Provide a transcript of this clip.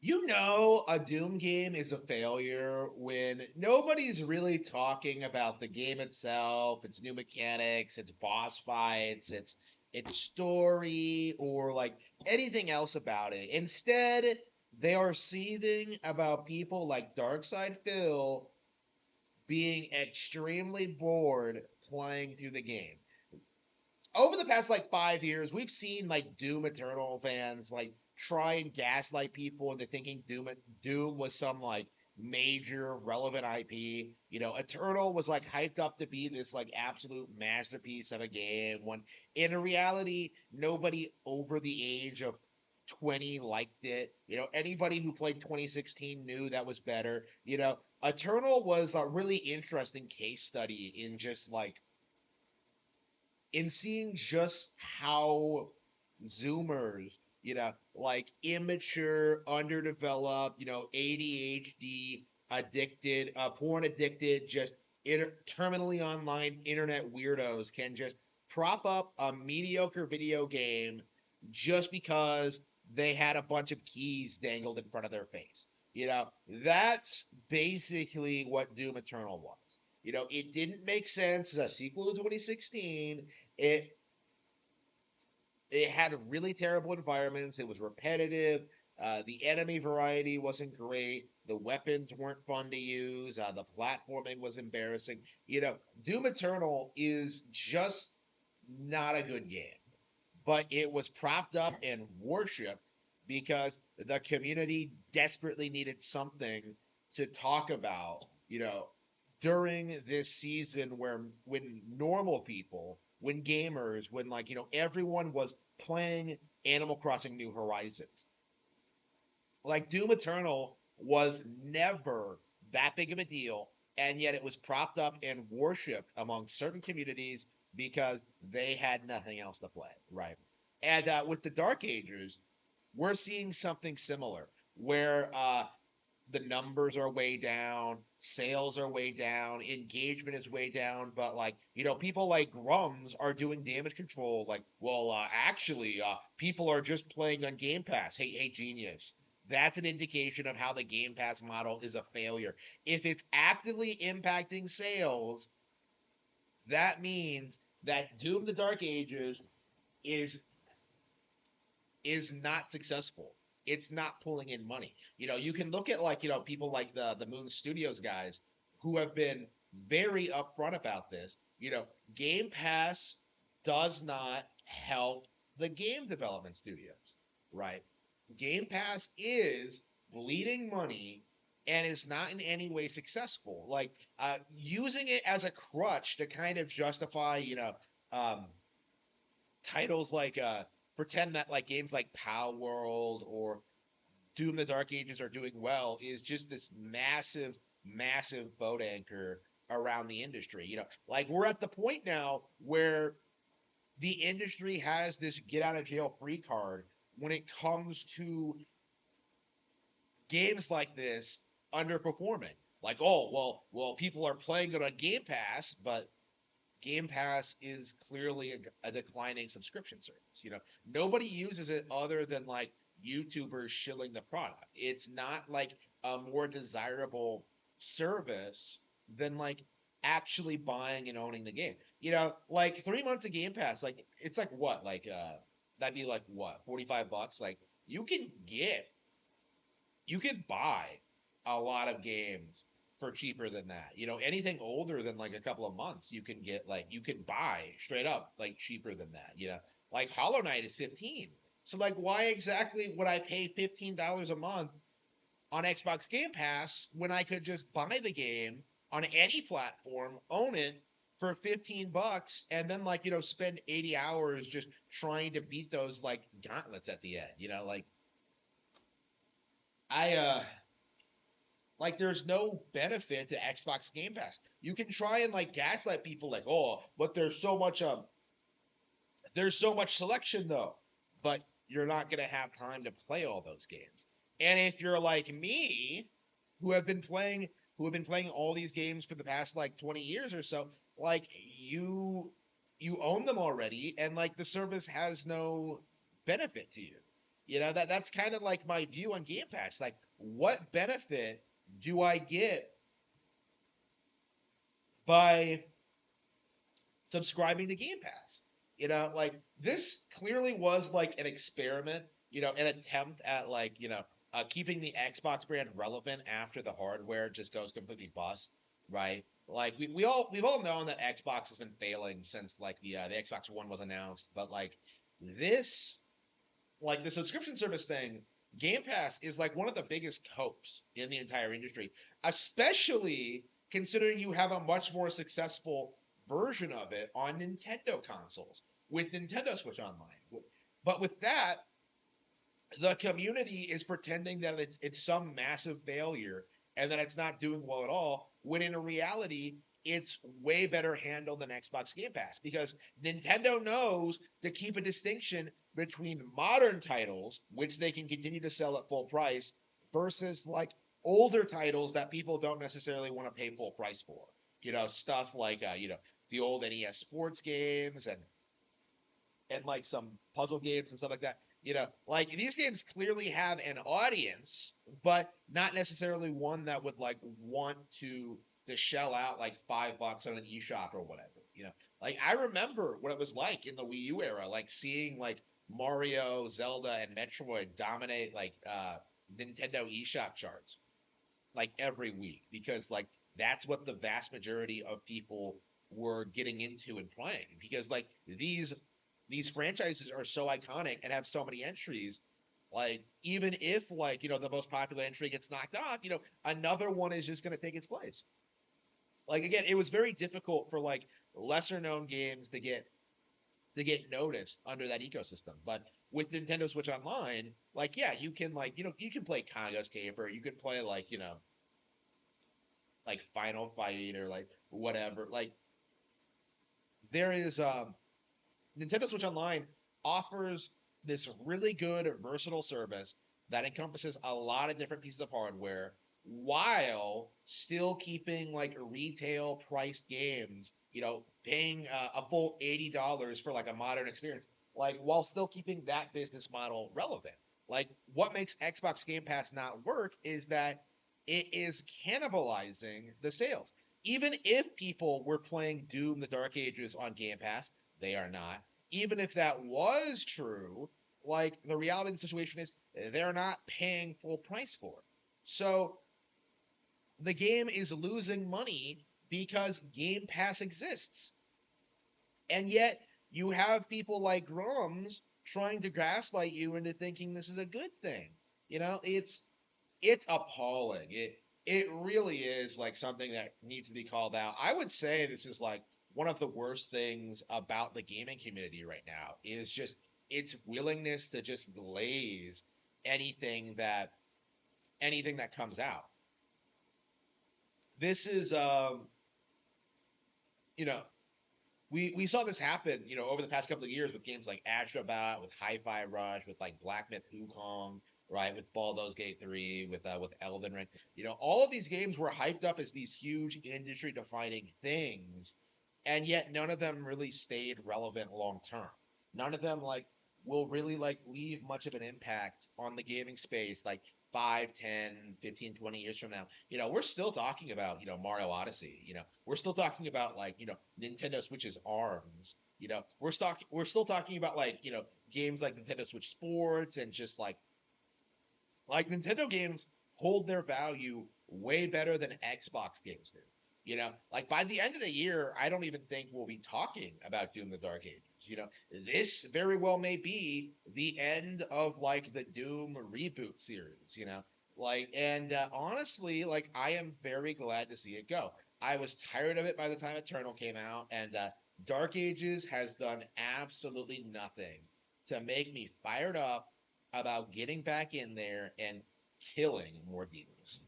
You know, a Doom game is a failure when nobody's really talking about the game itself, its new mechanics, its boss fights, its story, or like anything else about it. Instead, they are seething about people like Darkside Phil being extremely bored playing through the game. Over the past like 5 years, we've seen like Doom Eternal fans like try and gaslight people into thinking Doom was some like major relevant IP. You know, Eternal was like hyped up to be this like absolute masterpiece of a game when in reality nobody over the age of 20 liked it. You know, anybody who played 2016 knew that was better. You know, Eternal was a really interesting case study in just like in seeing just how Zoomers, like immature, underdeveloped, ADHD addicted, porn addicted, just terminally online internet weirdos can just prop up a mediocre video game just because they had a bunch of keys dangled in front of their face. That's basically what Doom Eternal was. It didn't make sense as a sequel to 2016. It it had really terrible environments. It was repetitive. The enemy variety wasn't great. The weapons weren't fun to use. The platforming was embarrassing. Doom Eternal is just not a good game, but it was propped up and worshipped because the community desperately needed something to talk about, during this season where when normal people, when gamers, when like, everyone was playing Animal Crossing New Horizons. Like Doom Eternal was never that big of a deal, and yet it was propped up and worshipped among certain communities because they had nothing else to play, right? And with the Dark Ages, we're seeing something similar where the numbers are way down, sales are way down, engagement is way down, but like, people like Grums are doing damage control. Like, well, actually, people are just playing on Game Pass. Hey, genius. That's an indication of how the Game Pass model is a failure. If it's actively impacting sales, that means that Doom the Dark Ages is is not successful. It's not pulling in money. You can look at like, people like the Moon Studios guys who have been very upfront about this. Game Pass does not help the game development studios, right? Game Pass is bleeding money and is not in any way successful. Like using it as a crutch to kind of justify, um, titles like pretend that like games like Pow World or Doom the Dark Ages are doing well is just this massive boat anchor around the industry. Like we're at the point now where the industry has this get out of jail free card when it comes to games like this underperforming. Like, oh, well, people are playing it on Game Pass, but Game Pass is clearly a declining subscription service. Nobody uses it other than like YouTubers shilling the product. It's not like a more desirable service than like actually buying and owning the game. Like 3 months of Game Pass, like it's like what, like that'd be like what, $45? Like you can buy a lot of games for cheaper than that. Anything older than like a couple of months, you can get like you can buy straight up like cheaper than that. Like Hollow Knight is 15. So like, why exactly would I pay $15 a month on Xbox Game Pass when I could just buy the game on any platform, own it for 15 bucks, and then like spend 80 hours just trying to beat those like gauntlets at the end. Like I like there's no benefit to Xbox Game Pass. You can try and like gaslight people like, oh, but there's so much selection though. But you're not gonna have time to play all those games. And if you're like me, who have been playing who have been playing all these games for the past like 20 years or so, like you own them already and like the service has no benefit to you. That's kind of like my view on Game Pass. Like, what benefit do I get by subscribing to Game Pass? Like this clearly was like an experiment, an attempt at like, keeping the Xbox brand relevant after the hardware just goes completely bust, right? Like we've all known that Xbox has been failing since like the Xbox One was announced, but this like the subscription service thing, Game Pass is like one of the biggest hopes in the entire industry, especially considering you have a much more successful version of it on Nintendo consoles with Nintendo Switch Online. But with that, the community is pretending that it's some massive failure and that it's not doing well at all, when in reality it's way better handled than Xbox Game Pass, because Nintendo knows to keep a distinction between modern titles, which they can continue to sell at full price, versus like older titles that people don't necessarily want to pay full price for. Stuff like the old NES sports games and like some puzzle games and stuff like that. Like these games clearly have an audience, but not necessarily one that would like want to shell out like $5 on an eShop or whatever. Like I remember what it was like in the Wii U era, like seeing like Mario, Zelda, and Metroid dominate like Nintendo eShop charts like every week, because like that's what the vast majority of people were getting into and playing, because like these franchises are so iconic and have so many entries. Like even if like the most popular entry gets knocked off, another one is just going to take its place. Like again, it was very difficult for like lesser known games to get noticed under that ecosystem. But with Nintendo Switch Online, like yeah, you can like you can play Congo's Caper, you can play like like Final Fight or like whatever. Like there is Nintendo Switch Online offers this really good versatile service that encompasses a lot of different pieces of hardware while still keeping like retail priced games, paying a full $80 for like a modern experience, like while still keeping that business model relevant. Like what makes Xbox Game Pass not work is that it is cannibalizing the sales. Even if people were playing Doom the Dark Ages on Game Pass, they are not. Even if that was true, like the reality of the situation is they're not paying full price for it. So the game is losing money because Game Pass exists. And yet you have people like Grums trying to gaslight you into thinking this is a good thing. It's appalling. It really is like something that needs to be called out. I would say this is like one of the worst things about the gaming community right now is just its willingness to just glaze anything that anything that comes out. This is you know, we saw this happen, over the past couple of years with games like Astrobot, with Hi-Fi Rush, with like Black Myth Wukong, right, with Baldur's Gate 3, with Elden Ring. All of these games were hyped up as these huge industry-defining things, and yet none of them really stayed relevant long term. None of them like will really like leave much of an impact on the gaming space like 5, 10, 15, 20 years from now. We're still talking about, Mario Odyssey. We're still talking about like, Nintendo Switch's ARMS. We're still talking about like, games like Nintendo Switch Sports, and just like Nintendo games hold their value way better than Xbox games do. Like by the end of the year, I don't even think we'll be talking about Doom the Dark Ages. This very well may be the end of like the Doom reboot series, Like, and honestly, like I am very glad to see it go. I was tired of it by the time Eternal came out, and Dark Ages has done absolutely nothing to make me fired up about getting back in there and killing more demons.